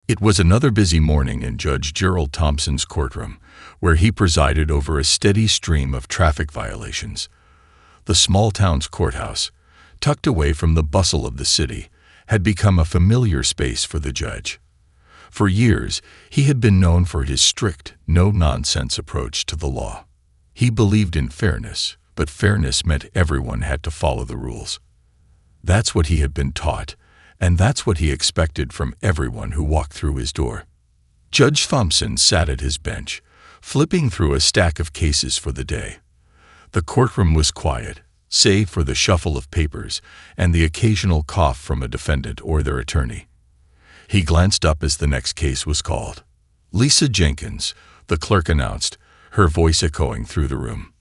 It was another busy morning in Judge Gerald Thompson's courtroom, where he presided over a steady stream of traffic violations. The small town's courthouse, tucked away from the bustle of the city, had become a familiar space for the judge. For years, he had been known for his strict, no-nonsense approach to the law. He believed in fairness, but fairness meant everyone had to follow the rules. That's what he had been taught, and that's what he expected from everyone who walked through his door. Judge Thompson sat at his bench, flipping through a stack of cases for the day. The courtroom was quiet, save for the shuffle of papers and the occasional cough from a defendant or their attorney. He glanced up as the next case was called. "Lisa Jenkins," the clerk announced, her voice echoing through the room.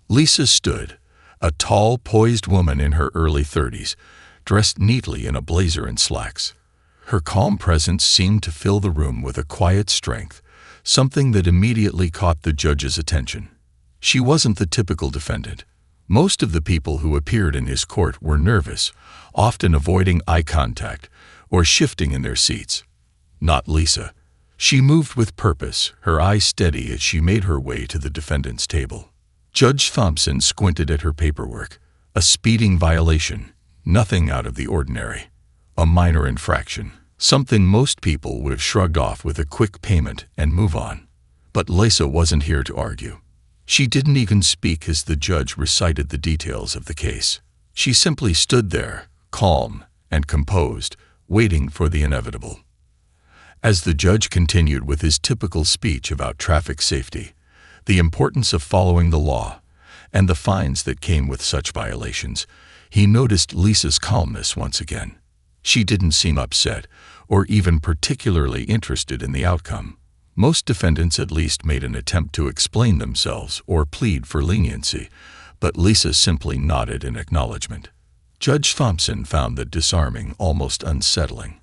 Lisa stood, a tall, poised woman in her early 30s, dressed neatly in a blazer and slacks. Her calm presence seemed to fill the room with a quiet strength, something that immediately caught the judge's attention. She wasn't the typical defendant. Most of the people who appeared in his court were nervous, often avoiding eye contact or shifting in their seats. Not Lisa. She moved with purpose, her eyes steady as she made her way to the defendant's table. Judge Thompson squinted at her paperwork. A speeding violation, nothing out of the ordinary. A minor infraction, something most people would have shrugged off with a quick payment and move on. But Lisa wasn't here to argue. She didn't even speak as the judge recited the details of the case. She simply stood there, calm and composed, waiting for the inevitable. As the judge continued with his typical speech about traffic safety, the importance of following the law, and the fines that came with such violations, he noticed Lisa's calmness once again. She didn't seem upset or even particularly interested in the outcome. Most defendants at least made an attempt to explain themselves or plead for leniency, but Lisa simply nodded in acknowledgement. Judge Thompson found that disarming, almost unsettling.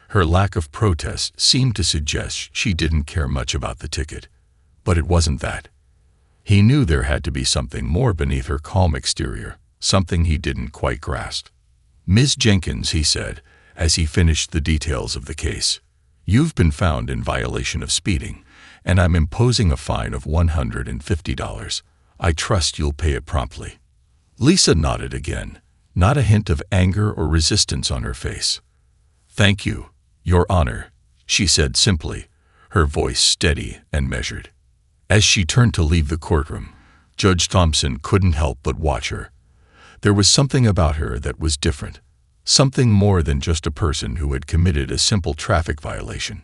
Her lack of protest seemed to suggest she didn't care much about the ticket. But it wasn't that. He knew there had to be something more beneath her calm exterior, something he didn't quite grasp. "Ms. Jenkins," he said, as he finished the details of the case, "you've been found in violation of speeding, and I'm imposing a fine of $150. I trust you'll pay it promptly." Lisa nodded again, not a hint of anger or resistance on her face. "Thank you, Your Honor," she said simply, her voice steady and measured. As she turned to leave the courtroom, Judge Thompson couldn't help but watch her. There was something about her that was different, something more than just a person who had committed a simple traffic violation.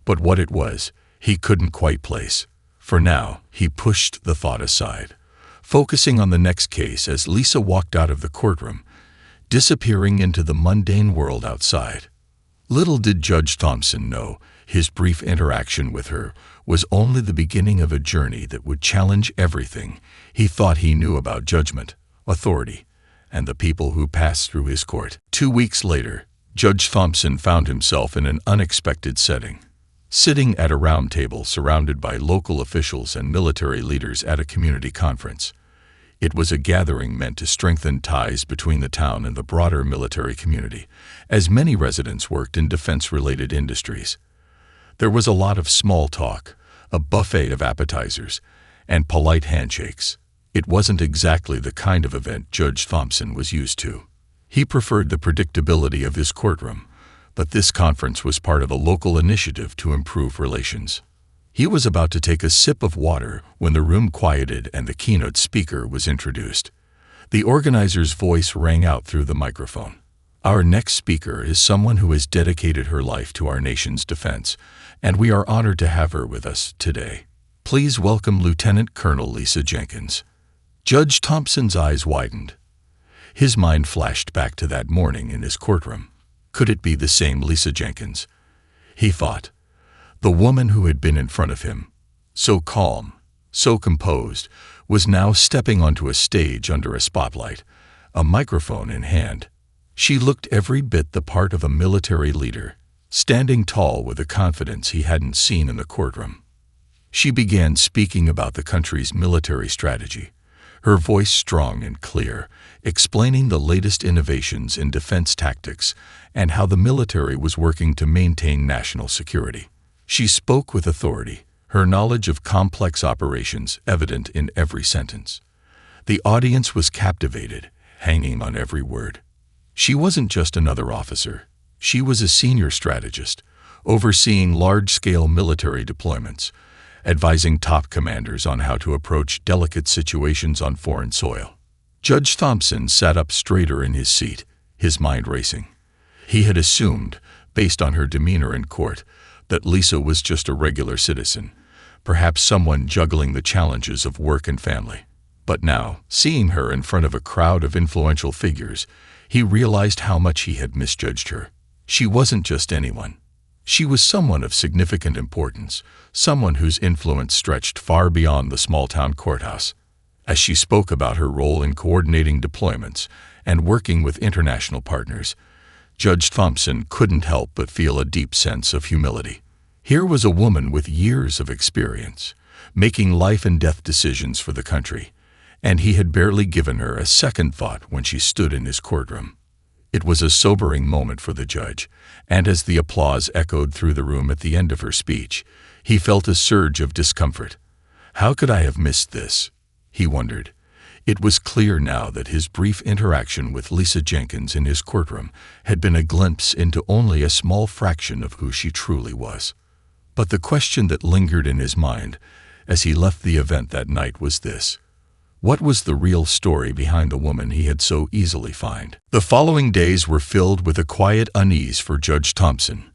But what it was, he couldn't quite place. For now, he pushed the thought aside, focusing on the next case as Lisa walked out of the courtroom, disappearing into the mundane world outside. Little did Judge Thompson know, his brief interaction with her was only the beginning of a journey that would challenge everything he thought he knew about judgment, authority, and the people who passed through his court. 2 weeks later, Judge Thompson found himself in an unexpected setting, sitting at a round table surrounded by local officials and military leaders at a community conference. It was a gathering meant to strengthen ties between the town and the broader military community, as many residents worked in defense-related industries. There was a lot of small talk, a buffet of appetizers, and polite handshakes. It wasn't exactly the kind of event Judge Thompson was used to. He preferred the predictability of his courtroom, but this conference was part of a local initiative to improve relations. He was about to take a sip of water when the room quieted and the keynote speaker was introduced. The organizer's voice rang out through the microphone. "Our next speaker is someone who has dedicated her life to our nation's defense, and we are honored to have her with us today. Please welcome Lieutenant Colonel Lisa Jenkins." Judge Thompson's eyes widened. His mind flashed back to that morning in his courtroom. Could it be the same Lisa Jenkins? He thought. The woman who had been in front of him, so calm, so composed, was now stepping onto a stage under a spotlight, a microphone in hand. She looked every bit the part of a military leader, standing tall with a confidence he hadn't seen in the courtroom. She began speaking about the country's military strategy, her voice strong and clear, explaining the latest innovations in defense tactics and how the military was working to maintain national security. She spoke with authority, her knowledge of complex operations evident in every sentence. The audience was captivated, hanging on every word. She wasn't just another officer. She was a senior strategist, overseeing large-scale military deployments, advising top commanders on how to approach delicate situations on foreign soil. Judge Thompson sat up straighter in his seat, his mind racing. He had assumed, based on her demeanor in court, that Lisa was just a regular citizen, perhaps someone juggling the challenges of work and family. But now, seeing her in front of a crowd of influential figures, he realized how much he had misjudged her. She wasn't just anyone. She was someone of significant importance, someone whose influence stretched far beyond the small-town courthouse. As she spoke about her role in coordinating deployments and working with international partners, Judge Thompson couldn't help but feel a deep sense of humility. Here was a woman with years of experience, making life-and-death decisions for the country, and he had barely given her a second thought when she stood in his courtroom. It was a sobering moment for the judge, and as the applause echoed through the room at the end of her speech, he felt a surge of discomfort. How could I have missed this? He wondered. It was clear now that his brief interaction with Lisa Jenkins in his courtroom had been a glimpse into only a small fraction of who she truly was. But the question that lingered in his mind as he left the event that night was this: what was the real story behind the woman he had so easily found? The following days were filled with a quiet unease for Judge Thompson.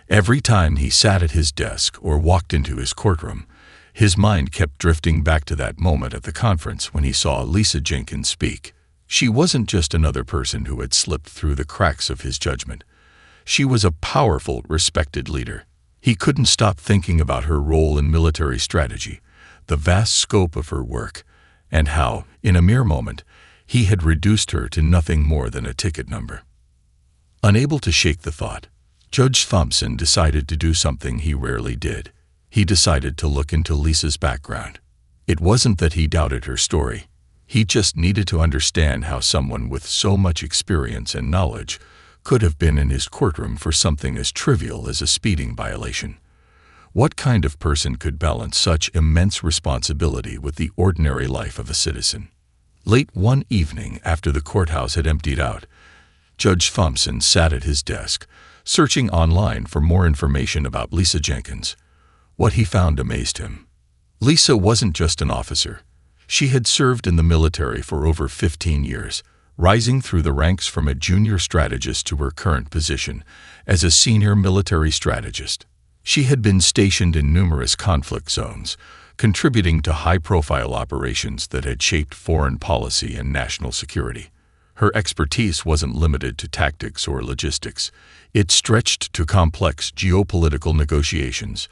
Every time he sat at his desk or walked into his courtroom, his mind kept drifting back to that moment at the conference when he saw Lisa Jenkins speak. She wasn't just another person who had slipped through the cracks of his judgment. She was a powerful, respected leader. He couldn't stop thinking about her role in military strategy, the vast scope of her work, and how, in a mere moment, he had reduced her to nothing more than a ticket number. Unable to shake the thought, Judge Thompson decided to do something he rarely did. He decided to look into Lisa's background. It wasn't that he doubted her story. He just needed to understand how someone with so much experience and knowledge could have been in his courtroom for something as trivial as a speeding violation. What kind of person could balance such immense responsibility with the ordinary life of a citizen? Late one evening, after the courthouse had emptied out, Judge Thompson sat at his desk, searching online for more information about Lisa Jenkins. What he found amazed him. Lisa wasn't just an officer. She had served in the military for over 15 years, rising through the ranks from a junior strategist to her current position as a senior military strategist. She had been stationed in numerous conflict zones, contributing to high-profile operations that had shaped foreign policy and national security. Her expertise wasn't limited to tactics or logistics. It stretched to complex geopolitical negotiations,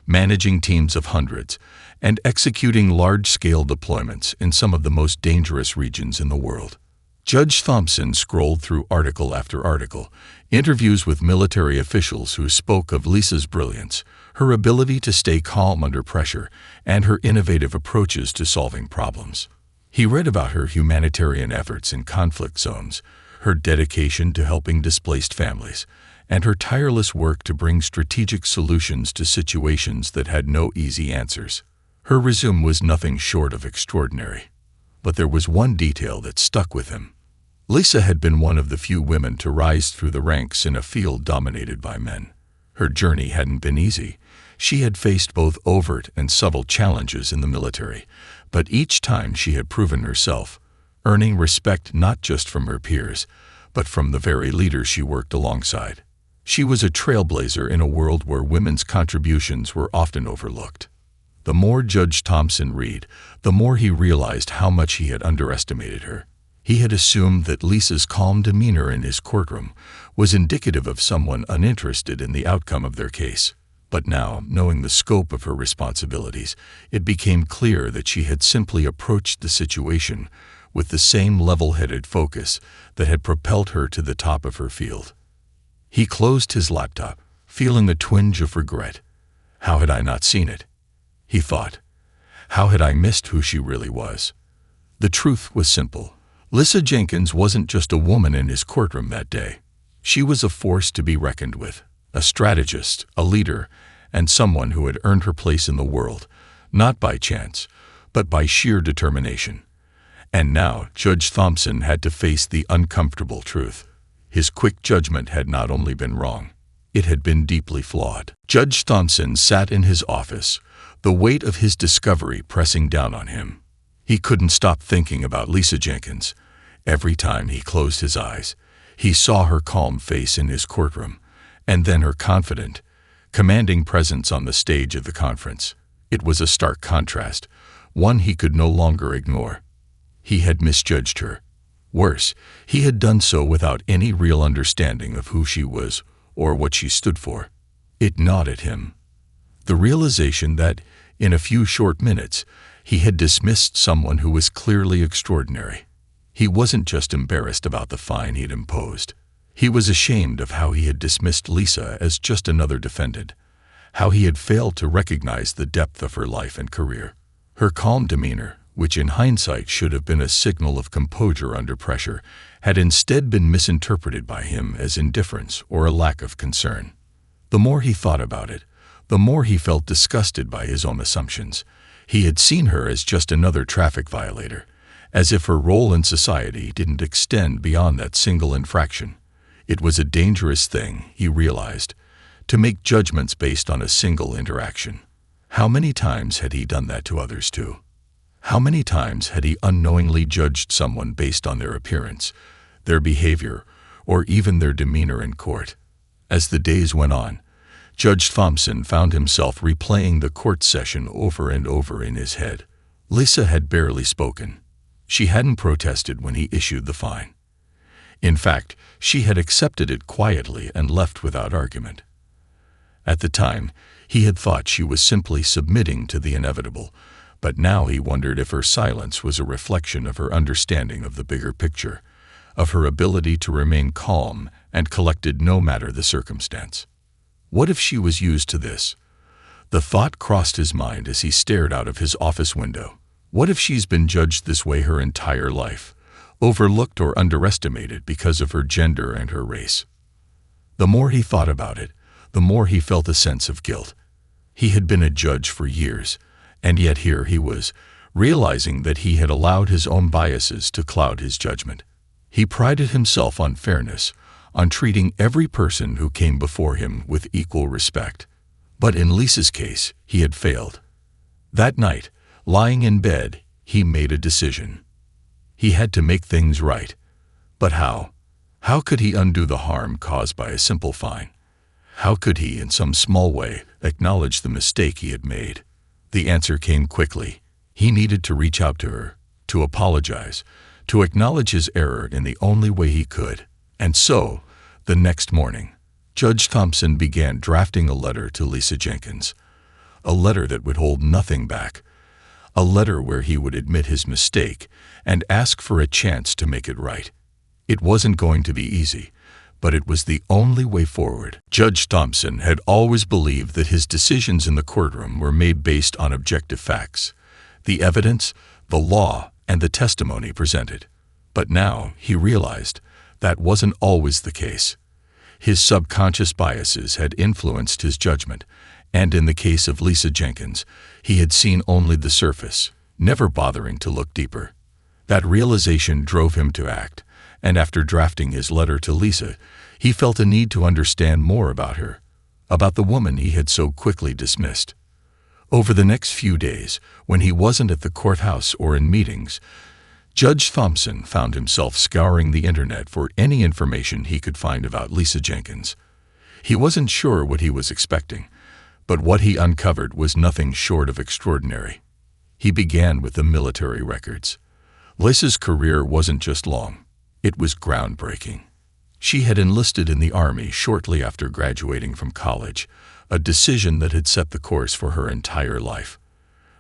managing teams of hundreds, and executing large-scale deployments in some of the most dangerous regions in the world. Judge Thompson scrolled through article after article, interviews with military officials who spoke of Lisa's brilliance, her ability to stay calm under pressure, and her innovative approaches to solving problems. He read about her humanitarian efforts in conflict zones, her dedication to helping displaced families, and her tireless work to bring strategic solutions to situations that had no easy answers. Her resume was nothing short of extraordinary. But there was one detail that stuck with him. Lisa had been one of the few women to rise through the ranks in a field dominated by men. Her journey hadn't been easy. She had faced both overt and subtle challenges in the military, but each time she had proven herself, earning respect not just from her peers, but from the very leaders she worked alongside. She was a trailblazer in a world where women's contributions were often overlooked. The more Judge Thompson read, the more he realized how much he had underestimated her. He had assumed that Lisa's calm demeanor in his courtroom was indicative of someone uninterested in the outcome of their case. But now, knowing the scope of her responsibilities, it became clear that she had simply approached the situation with the same level-headed focus that had propelled her to the top of her field. He closed his laptop, feeling a twinge of regret. How had I not seen it? He thought. How had I missed who she really was? The truth was simple. Lisa Jenkins wasn't just a woman in his courtroom that day. She was a force to be reckoned with, a strategist, a leader, and someone who had earned her place in the world, not by chance, but by sheer determination. And now Judge Thompson had to face the uncomfortable truth. His quick judgment had not only been wrong, it had been deeply flawed. Judge Thompson sat in his office, the weight of his discovery pressing down on him. He couldn't stop thinking about Lisa Jenkins. Every time he closed his eyes, he saw her calm face in his courtroom, and then her confident, commanding presence on the stage of the conference. It was a stark contrast, one he could no longer ignore. He had misjudged her. Worse, he had done so without any real understanding of who she was or what she stood for. It gnawed at him. The realization that, in a few short minutes, he had dismissed someone who was clearly extraordinary. He wasn't just embarrassed about the fine he'd imposed. He was ashamed of how he had dismissed Lisa as just another defendant, how he had failed to recognize the depth of her life and career. Her calm demeanor, which in hindsight should have been a signal of composure under pressure, had instead been misinterpreted by him as indifference or a lack of concern. The more he thought about it, the more he felt disgusted by his own assumptions. He had seen her as just another traffic violator, as if her role in society didn't extend beyond that single infraction. It was a dangerous thing, he realized, to make judgments based on a single interaction. How many times had he done that to others too? How many times had he unknowingly judged someone based on their appearance, their behavior, or even their demeanor in court? As the days went on, Judge Thompson found himself replaying the court session over and over in his head. Lisa had barely spoken. She hadn't protested when he issued the fine. In fact, she had accepted it quietly and left without argument. At the time, he had thought she was simply submitting to the inevitable, but now he wondered if her silence was a reflection of her understanding of the bigger picture, of her ability to remain calm and collected no matter the circumstance. What if she was used to this? The thought crossed his mind as he stared out of his office window. What if she's been judged this way her entire life, overlooked or underestimated because of her gender and her race? The more he thought about it, the more he felt a sense of guilt. He had been a judge for years, and yet here he was, realizing that he had allowed his own biases to cloud his judgment. He prided himself on fairness, on treating every person who came before him with equal respect. But in Lisa's case, he had failed. That night, lying in bed, he made a decision. He had to make things right. But how? How could he undo the harm caused by a simple fine? How could he, in some small way, acknowledge the mistake he had made? The answer came quickly. He needed to reach out to her, to apologize, to acknowledge his error in the only way he could. And so, the next morning, Judge Thompson began drafting a letter to Lisa Jenkins. A letter that would hold nothing back. A letter where he would admit his mistake and ask for a chance to make it right. It wasn't going to be easy, but it was the only way forward. Judge Thompson had always believed that his decisions in the courtroom were made based on objective facts, the evidence, the law, and the testimony presented. But now he realized that wasn't always the case. His subconscious biases had influenced his judgment, and in the case of Lisa Jenkins, he had seen only the surface, never bothering to look deeper. That realization drove him to act, and after drafting his letter to Lisa, he felt a need to understand more about her, about the woman he had so quickly dismissed. Over the next few days, when he wasn't at the courthouse or in meetings, Judge Thompson found himself scouring the internet for any information he could find about Lisa Jenkins. He wasn't sure what he was expecting, but what he uncovered was nothing short of extraordinary. He began with the military records. Lisa's career wasn't just long, it was groundbreaking. She had enlisted in the Army shortly after graduating from college, a decision that had set the course for her entire life.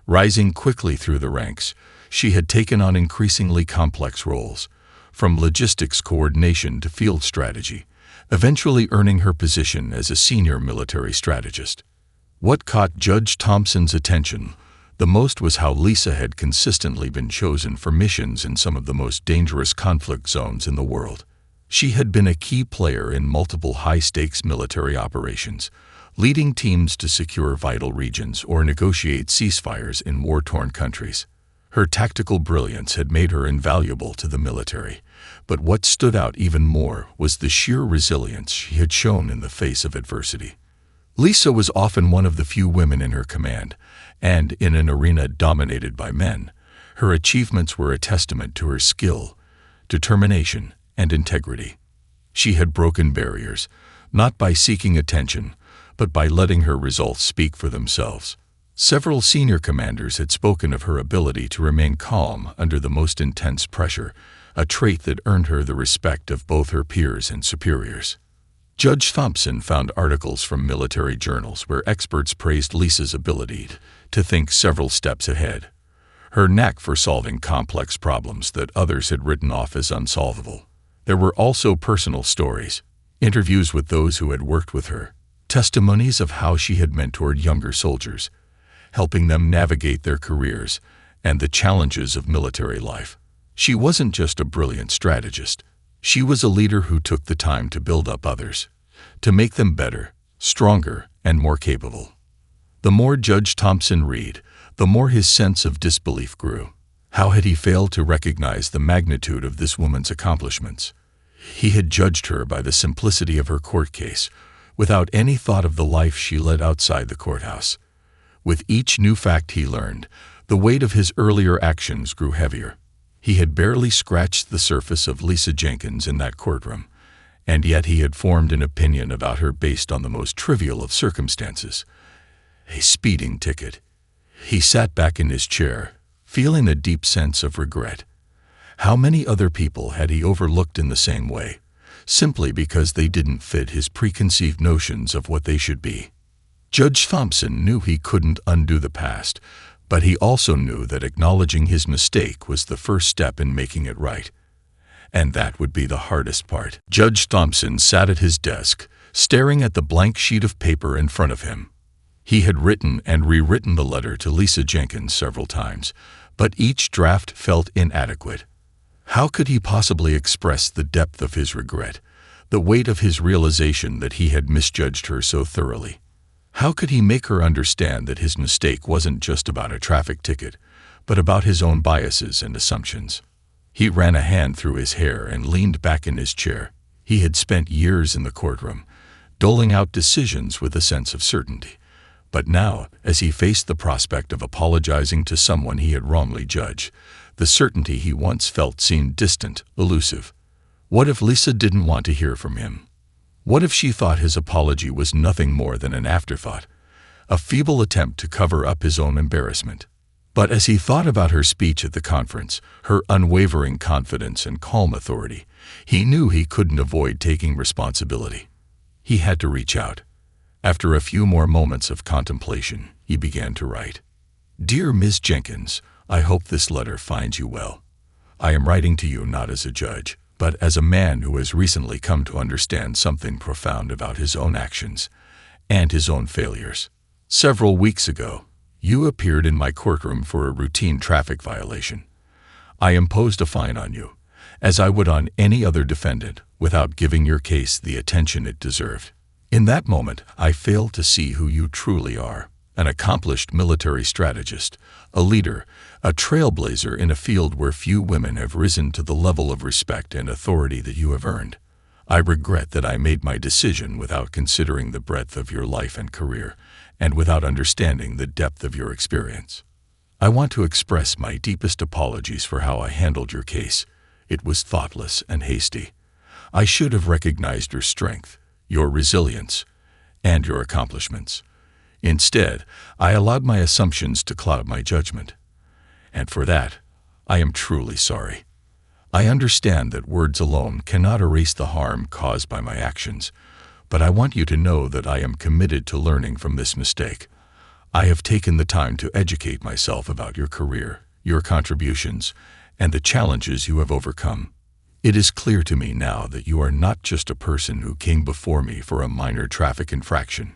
Rising quickly through the ranks, she had taken on increasingly complex roles, from logistics coordination to field strategy, eventually earning her position as a senior military strategist. What caught Judge Thompson's attention The most was how Lisa had consistently been chosen for missions in some of the most dangerous conflict zones in the world. She had been a key player in multiple high-stakes military operations, leading teams to secure vital regions or negotiate ceasefires in war-torn countries. Her tactical brilliance had made her invaluable to the military, but what stood out even more was the sheer resilience she had shown in the face of adversity. Lisa was often one of the few women in her command, and in an arena dominated by men, her achievements were a testament to her skill, determination, and integrity. She had broken barriers, not by seeking attention, but by letting her results speak for themselves. Several senior commanders had spoken of her ability to remain calm under the most intense pressure, a trait that earned her the respect of both her peers and superiors. Judge Thompson found articles from military journals where experts praised Lisa's ability to think several steps ahead, her knack for solving complex problems that others had written off as unsolvable. There were also personal stories, interviews with those who had worked with her, testimonies of how she had mentored younger soldiers, helping them navigate their careers and the challenges of military life. She wasn't just a brilliant strategist. She was a leader who took the time to build up others, to make them better, stronger, and more capable. The more Judge Thompson read, the more his sense of disbelief grew. How had he failed to recognize the magnitude of this woman's accomplishments? He had judged her by the simplicity of her court case, without any thought of the life she led outside the courthouse. With each new fact he learned, the weight of his earlier actions grew heavier. He had barely scratched the surface of Lisa Jenkins in that courtroom, and yet he had formed an opinion about her based on the most trivial of circumstances. A speeding ticket. He sat back in his chair, feeling a deep sense of regret. How many other people had he overlooked in the same way, simply because they didn't fit his preconceived notions of what they should be? Judge Thompson knew he couldn't undo the past, but he also knew that acknowledging his mistake was the first step in making it right. And that would be the hardest part. Judge Thompson sat at his desk, staring at the blank sheet of paper in front of him. He had written and rewritten the letter to Lisa Jenkins several times, but each draft felt inadequate. How could he possibly express the depth of his regret, the weight of his realization that he had misjudged her so thoroughly? How could he make her understand that his mistake wasn't just about a traffic ticket, but about his own biases and assumptions? He ran a hand through his hair and leaned back in his chair. He had spent years in the courtroom, doling out decisions with a sense of certainty. But now, as he faced the prospect of apologizing to someone he had wrongly judged, the certainty he once felt seemed distant, elusive. What if Lisa didn't want to hear from him? What if she thought his apology was nothing more than an afterthought, a feeble attempt to cover up his own embarrassment? But as he thought about her speech at the conference, her unwavering confidence and calm authority, he knew he couldn't avoid taking responsibility. He had to reach out. After a few more moments of contemplation, he began to write. Dear Ms. Jenkins, I hope this letter finds you well. I am writing to you not as a judge, but as a man who has recently come to understand something profound about his own actions and his own failures. Several weeks ago, you appeared in my courtroom for a routine traffic violation. I imposed a fine on you, as I would on any other defendant, without giving your case the attention it deserved. In that moment, I failed to see who you truly are, an accomplished military strategist, a leader, a trailblazer in a field where few women have risen to the level of respect and authority that you have earned. I regret that I made my decision without considering the breadth of your life and career, and without understanding the depth of your experience. I want to express my deepest apologies for how I handled your case. It was thoughtless and hasty. I should have recognized your strength, your resilience, and your accomplishments. Instead, I allowed my assumptions to cloud my judgment. And for that, I am truly sorry. I understand that words alone cannot erase the harm caused by my actions, but I want you to know that I am committed to learning from this mistake. I have taken the time to educate myself about your career, your contributions, and the challenges you have overcome. It is clear to me now that you are not just a person who came before me for a minor traffic infraction.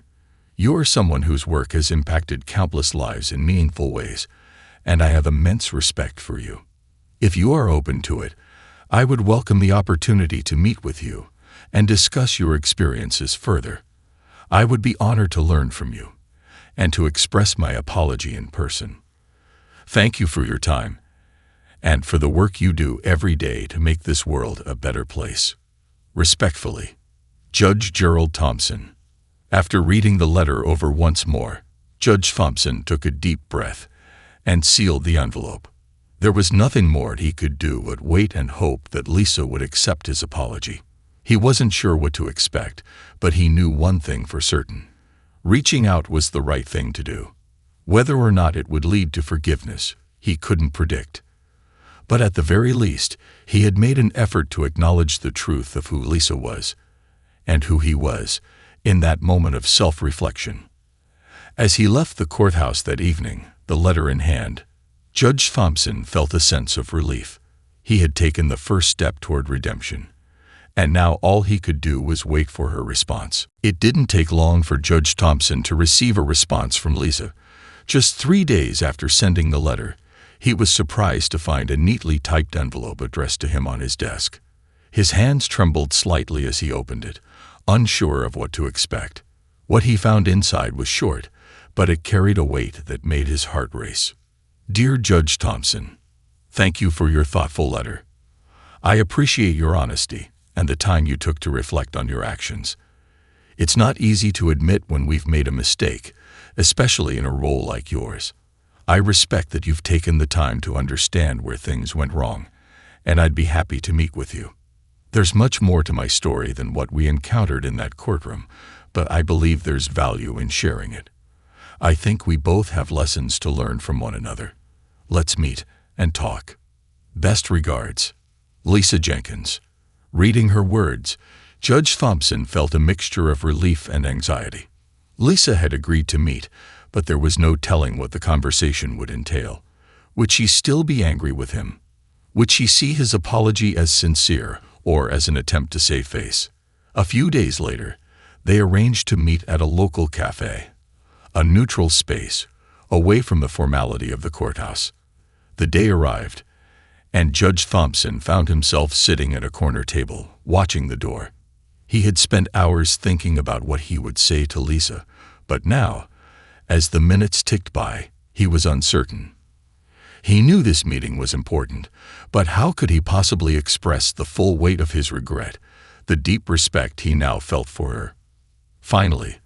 You are someone whose work has impacted countless lives in meaningful ways, and I have immense respect for you. If you are open to it, I would welcome the opportunity to meet with you and discuss your experiences further. I would be honored to learn from you and to express my apology in person. Thank you for your time and for the work you do every day to make this world a better place. Respectfully, Judge Gerald Thompson. After reading the letter over once more, Judge Thompson took a deep breath and sealed the envelope. There was nothing more he could do but wait and hope that Lisa would accept his apology. He wasn't sure what to expect, but he knew one thing for certain. Reaching out was the right thing to do. Whether or not it would lead to forgiveness, he couldn't predict. But at the very least, he had made an effort to acknowledge the truth of who Lisa was, and who he was, in that moment of self-reflection. As he left the courthouse that evening, the letter in hand, Judge Thompson felt a sense of relief. He had taken the first step toward redemption, and now all he could do was wait for her response. It didn't take long for Judge Thompson to receive a response from Lisa. Just 3 days after sending the letter, he was surprised to find a neatly typed envelope addressed to him on his desk. His hands trembled slightly as he opened it, unsure of what to expect. What he found inside was short, but it carried a weight that made his heart race. Dear Judge Thompson, thank you for your thoughtful letter. I appreciate your honesty and the time you took to reflect on your actions. It's not easy to admit when we've made a mistake, especially in a role like yours. I respect that you've taken the time to understand where things went wrong, and I'd be happy to meet with you. There's much more to my story than what we encountered in that courtroom, but I believe there's value in sharing it. I think we both have lessons to learn from one another. Let's meet and talk. Best regards, Lisa Jenkins. Reading her words, Judge Thompson felt a mixture of relief and anxiety. Lisa had agreed to meet, but there was no telling what the conversation would entail. Would she still be angry with him? Would she see his apology as sincere or as an attempt to save face? A few days later, they arranged to meet at a local cafe, a neutral space, away from the formality of the courthouse. The day arrived, and Judge Thompson found himself sitting at a corner table, watching the door. He had spent hours thinking about what he would say to Lisa, but now, as the minutes ticked by, he was uncertain. He knew this meeting was important, but how could he possibly express the full weight of his regret, the deep respect he now felt for her? Finally,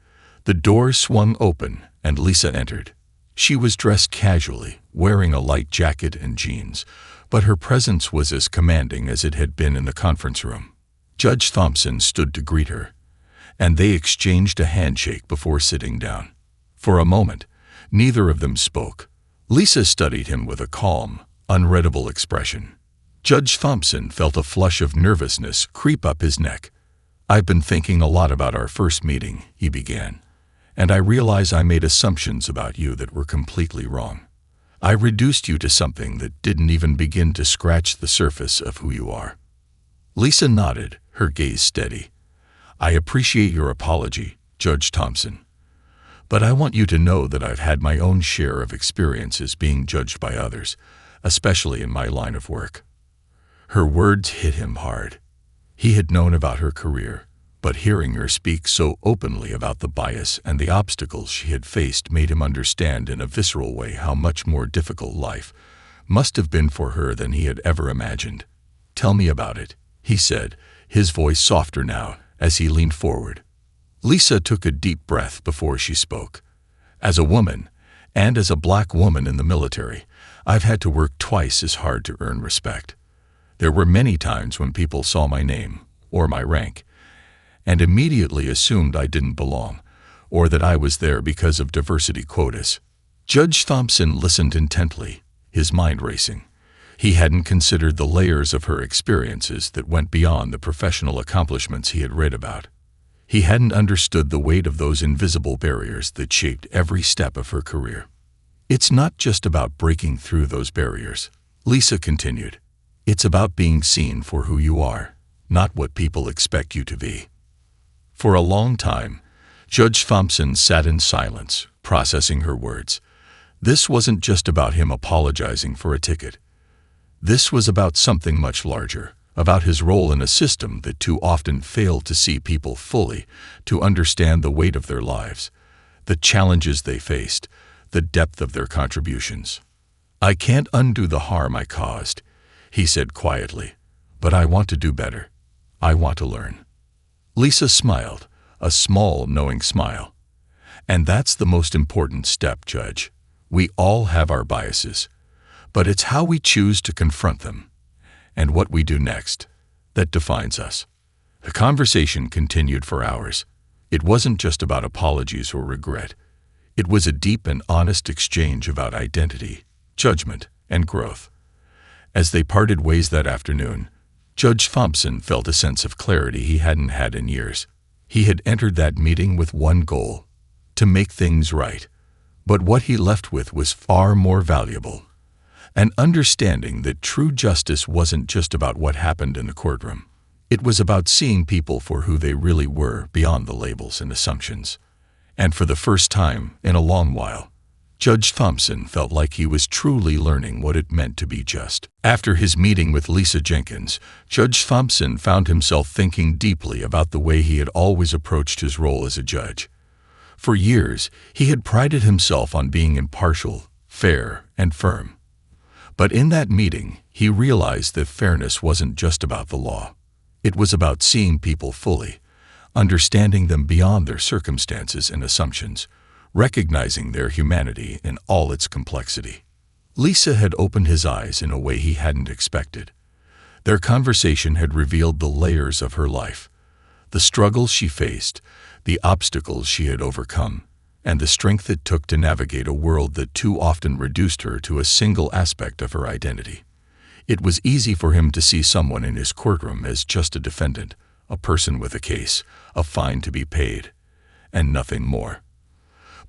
the door swung open and Lisa entered. She was dressed casually, wearing a light jacket and jeans, but her presence was as commanding as it had been in the conference room. Judge Thompson stood to greet her, and they exchanged a handshake before sitting down. For a moment, neither of them spoke. Lisa studied him with a calm, unreadable expression. Judge Thompson felt a flush of nervousness creep up his neck. I've been thinking a lot about our first meeting, he began, and I realize I made assumptions about you that were completely wrong. I reduced you to something that didn't even begin to scratch the surface of who you are. Lisa nodded, her gaze steady. I appreciate your apology, Judge Thompson, but I want you to know that I've had my own share of experiences being judged by others, especially in my line of work. Her words hit him hard. He had known about her career, but hearing her speak so openly about the bias and the obstacles she had faced made him understand in a visceral way how much more difficult life must have been for her than he had ever imagined. Tell me about it, he said, his voice softer now as he leaned forward. Lisa took a deep breath before she spoke. As a woman, and as a black woman in the military, I've had to work twice as hard to earn respect. There were many times when people saw my name, or my rank, and immediately assumed I didn't belong, or that I was there because of diversity quotas. Judge Thompson listened intently, his mind racing. He hadn't considered the layers of her experiences that went beyond the professional accomplishments he had read about. He hadn't understood the weight of those invisible barriers that shaped every step of her career. It's not just about breaking through those barriers, Lisa continued. It's about being seen for who you are, not what people expect you to be. For a long time, Judge Thompson sat in silence, processing her words. This wasn't just about him apologizing for a ticket. This was about something much larger, about his role in a system that too often failed to see people fully, to understand the weight of their lives, the challenges they faced, the depth of their contributions. "I can't undo the harm I caused," he said quietly, "but I want to do better. I want to learn." Lisa smiled, a small, knowing smile. "And that's the most important step, Judge. We all have our biases, but it's how we choose to confront them and what we do next that defines us." The conversation continued for hours. It wasn't just about apologies or regret. It was a deep and honest exchange about identity, judgment, and growth. As they parted ways that afternoon, Judge Thompson felt a sense of clarity he hadn't had in years. He had entered that meeting with one goal: to make things right. But what he left with was far more valuable: an understanding that true justice wasn't just about what happened in the courtroom. It was about seeing people for who they really were, beyond the labels and assumptions. And for the first time in a long while, Judge Thompson felt like he was truly learning what it meant to be just. After his meeting with Lisa Jenkins, Judge Thompson found himself thinking deeply about the way he had always approached his role as a judge. For years, he had prided himself on being impartial, fair, and firm. But in that meeting, he realized that fairness wasn't just about the law. It was about seeing people fully, understanding them beyond their circumstances and assumptions, recognizing their humanity in all its complexity. Lisa had opened his eyes in a way he hadn't expected. Their conversation had revealed the layers of her life, the struggles she faced, the obstacles she had overcome, and the strength it took to navigate a world that too often reduced her to a single aspect of her identity. It was easy for him to see someone in his courtroom as just a defendant, a person with a case, a fine to be paid, and nothing more.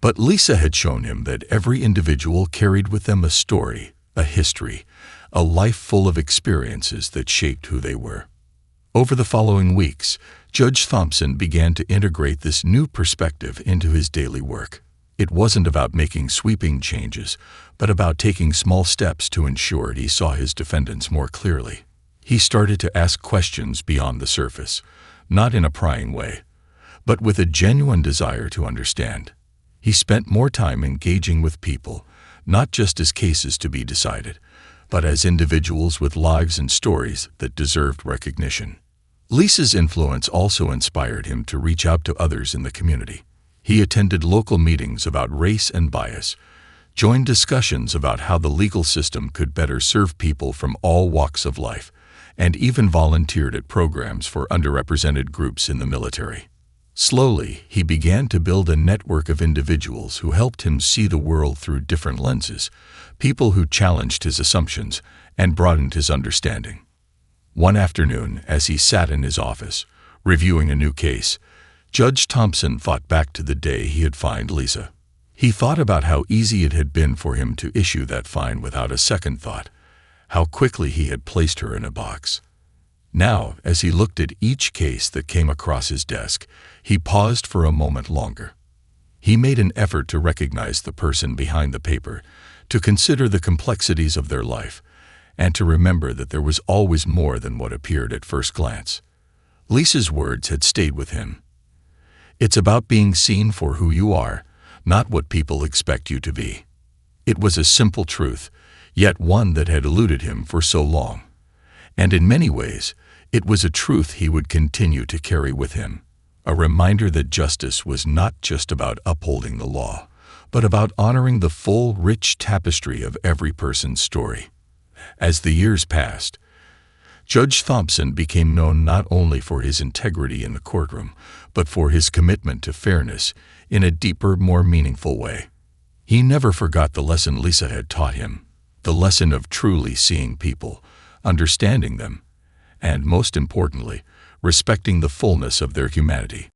But Lisa had shown him that every individual carried with them a story, a history, a life full of experiences that shaped who they were. Over the following weeks, Judge Thompson began to integrate this new perspective into his daily work. It wasn't about making sweeping changes, but about taking small steps to ensure he saw his defendants more clearly. He started to ask questions beyond the surface, not in a prying way, but with a genuine desire to understand. He spent more time engaging with people, not just as cases to be decided, but as individuals with lives and stories that deserved recognition. Lisa's influence also inspired him to reach out to others in the community. He attended local meetings about race and bias, joined discussions about how the legal system could better serve people from all walks of life, and even volunteered at programs for underrepresented groups in the military. Slowly, he began to build a network of individuals who helped him see the world through different lenses, people who challenged his assumptions and broadened his understanding. One afternoon, as he sat in his office, reviewing a new case, Judge Thompson thought back to the day he had fined Lisa. He thought about how easy it had been for him to issue that fine without a second thought, how quickly he had placed her in a box. Now, as he looked at each case that came across his desk, he paused for a moment longer. He made an effort to recognize the person behind the paper, to consider the complexities of their life, and to remember that there was always more than what appeared at first glance. Lisa's words had stayed with him. "It's about being seen for who you are, not what people expect you to be." It was a simple truth, yet one that had eluded him for so long. And in many ways, it was a truth he would continue to carry with him, a reminder that justice was not just about upholding the law, but about honoring the full, rich tapestry of every person's story. As the years passed, Judge Thompson became known not only for his integrity in the courtroom, but for his commitment to fairness in a deeper, more meaningful way. He never forgot the lesson Lisa had taught him, the lesson of truly seeing people, understanding them, and most importantly, respecting the fullness of their humanity.